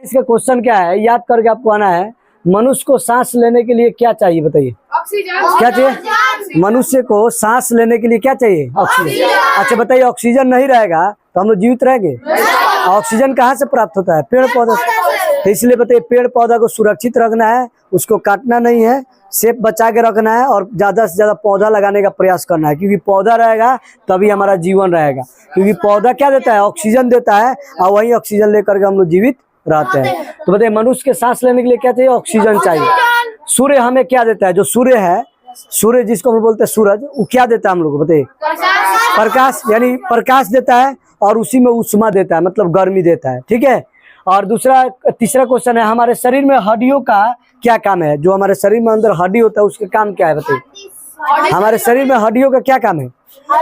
इसका क्वेश्चन क्या है, याद करके आपको आना है। मनुष्य को सांस लेने के लिए क्या चाहिए बताइए? ऑक्सीजन। क्या चाहिए? मनुष्य को सांस लेने के लिए क्या चाहिए? ऑक्सीजन। अच्छा बताइए, ऑक्सीजन नहीं रहेगा तो हम लोग जीवित रहेंगे? ऑक्सीजन कहाँ से प्राप्त होता है? पेड़ पौधा से। तो इसलिए बताइए, पेड़ पौधा को सुरक्षित रखना है, उसको काटना नहीं है, सेफ बचा के रखना है और ज्यादा से ज्यादा पौधा लगाने का प्रयास करना है, क्योंकि पौधा रहेगा तभी हमारा जीवन रहेगा। क्योंकि पौधा क्या देता है? ऑक्सीजन देता है, और वही ऑक्सीजन लेकर के हम लोग जीवित रहते हैं। तो बताइए, मनुष्य के सांस लेने के लिए क्या चाहिए? ऑक्सीजन चाहिए। सूर्य हमें क्या देता है? जो सूर्य है, सूर्य जिसको हम बोलते हैं सूरज, वो क्या देता है हम लोग को बताइए? प्रकाश, यानी प्रकाश देता है और उसी में उष्मा देता है, मतलब गर्मी देता है। ठीक है। और तीसरा क्वेश्चन है, हमारे शरीर में हड्डियों का क्या काम है? जो हमारे शरीर में अंदर हड्डी होता है उसका काम क्या है बताइए? हमारे शरीर में हड्डियों का क्या काम है?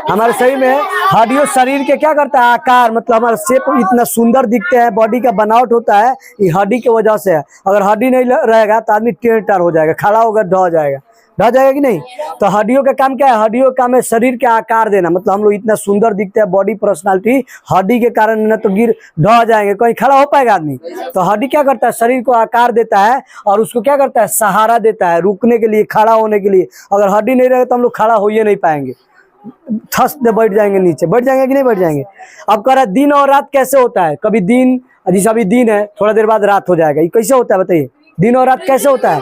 हमारे शरीर में हड्डियों शरीर के क्या करता है? आकार, मतलब हमारा शेप इतना सुंदर दिखते हैं, बॉडी का बनावट होता है ये हड्डी की वजह से है। अगर हड्डी नहीं रहेगा तो आदमी टेढ़ टाढ़ हो जाएगा, खड़ा होगा ढह जाएगा कि नहीं? तो हड्डियों का काम क्या है? हड्डियों का काम है शरीर के आकार देना, मतलब हम लोग इतना सुंदर दिखते हैं, बॉडी पर्सनालिटी हड्डी के कारण न तो गिर ढह जाएंगे, कहीं खड़ा हो पाएगा आदमी। तो हड्डी क्या करता है? शरीर को आकार देता है और उसको क्या करता है? सहारा देता है रुकने के लिए, खड़ा होने के लिए। अगर हड्डी नहीं रहेगा तो हम लोग खड़ा हो ही नहीं पाएंगे, थस दे बैठ जाएंगे, नीचे बैठ जाएंगे कि नहीं बैठ जाएंगे। अब कह रहा है दिन और रात कैसे होता है? कभी दिन, जैसे अभी दिन है, थोड़ा देर बाद रात हो जाएगा, ये कैसे होता है बताइए? दिन और रात कैसे होता है?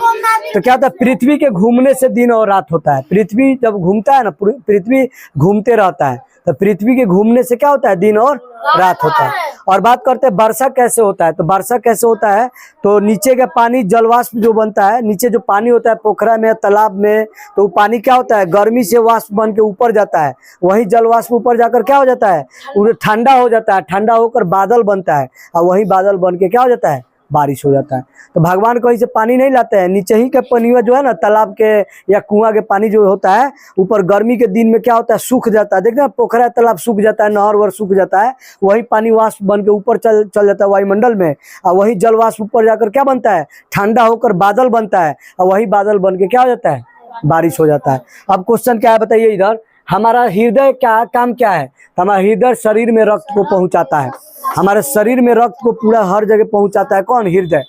तो क्या होता है? पृथ्वी के घूमने से दिन और रात होता है। पृथ्वी जब घूमता है ना, पृथ्वी घूमते रहता है, तो पृथ्वी के घूमने से क्या होता है? दिन और रात होता है। और बात करते हैं वर्षा कैसे होता है। तो वर्षा कैसे होता है? तो नीचे का पानी जलवाष्प जो बनता है, नीचे जो पानी होता है पोखरा में, तालाब में, तो वो पानी क्या होता है? गर्मी से वाष्प बन के ऊपर जाता है, वही जलवाष्प ऊपर जाकर क्या हो जाता है? वो ठंडा हो जाता है, ठंडा होकर बादल बनता है, और वही बादल बन के क्या हो जाता है? बारिश हो जाता है। तो भगवान कहीं से पानी नहीं लाते हैं, नीचे ही के पानी जो है ना, तालाब के या कुआं के पानी जो होता है, ऊपर गर्मी के दिन में क्या होता है? सूख जाता है। देखना, पोखरा तालाब सूख जाता है, नहर वर सूख जाता है, वही पानी वाष्प बन के ऊपर चल जाता है वायुमंडल में, और वही जल वाष्प ऊपर जाकर क्या बनता है? ठंडा होकर बादल बनता है, और वही बादल बन के क्या हो जाता है? बारिश हो जाता है। अब क्वेश्चन क्या है बताइए इधर, हमारा हृदय क्या काम क्या है? तो हमारा हृदय शरीर में रक्त को पहुंचाता है, हमारे शरीर में रक्त को पूरा हर जगह पहुंचाता है। कौन? हृदय।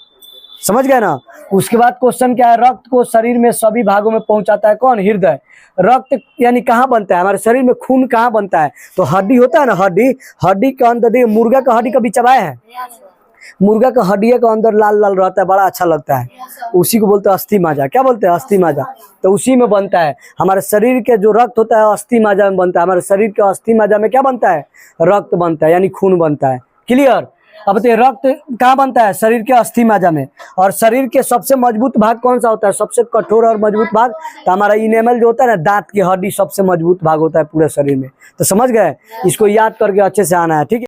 समझ गए ना? उसके बाद क्वेश्चन क्या है, रक्त को शरीर में सभी भागों में पहुंचाता है। कौन? हृदय। रक्त यानी कहाँ बनता है? हमारे शरीर में खून कहाँ बनता है? तो हड्डी होता है ना, हड्डी के अंदर देखिए, मुर्गा का हड्डी कभी चबाया है? मुर्गा का हड्डिया के अंदर लाल लाल रहता है, बड़ा अच्छा लगता है, उसी को बोलते हैं अस्थि माजा। क्या बोलते हैं? अस्थि माजा। तो उसी में बनता है हमारे शरीर के जो रक्त होता है, अस्थि माजा में बनता है। हमारे शरीर के अस्थि माजा में क्या बनता है? रक्त बनता है, यानी खून बनता है। क्लियर? अब बताइए, रक्त कहाँ बनता है? शरीर के अस्थि माजा में। और शरीर के सबसे मजबूत भाग कौन सा होता है? सबसे कठोर और मजबूत भाग? तो हमारा इनेमल जो होता है ना, दांत की हड्डी सबसे मजबूत भाग होता है पूरे शरीर में। तो समझ गए? इसको याद करके अच्छे से आना है। ठीक है।